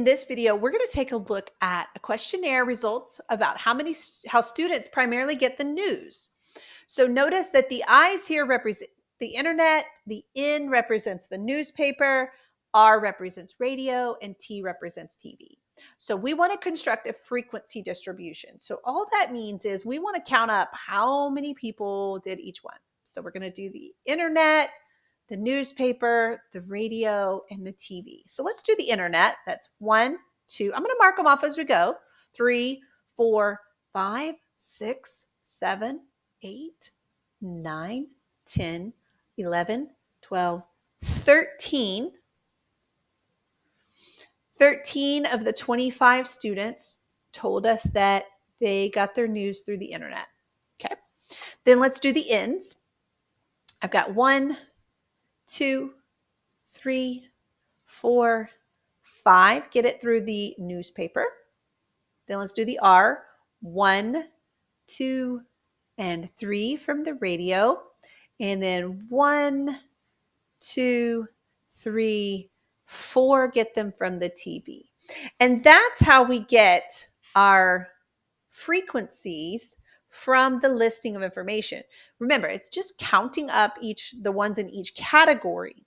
this video, we're going to take a look at a questionnaire results about how students primarily get the news. So notice that the I's here represent the internet, the N represents the newspaper, R represents radio, and T represents TV. So we want to construct a frequency distribution. So all that means is we want to count up how many people did each one. So we're going to do the internet, the newspaper, the radio, and the TV. So let's do the internet. That's 1, 2. I'm going to mark them off as we go. 3, 4, 5, 6, 7, 8, 9, 10, 11, 12, 13. 13 of the 25 students told us that they got their news through the internet. Okay. Then let's do the ends. I've got 1, 2, 3, 4, 5. Get it through the newspaper. Then let's do the R. 1, 2, and 3 from the radio. And then 1, 2, 3, 4, get them from the TV. And that's how we get our frequencies from the listing of information. Remember, it's just counting up the ones in each category.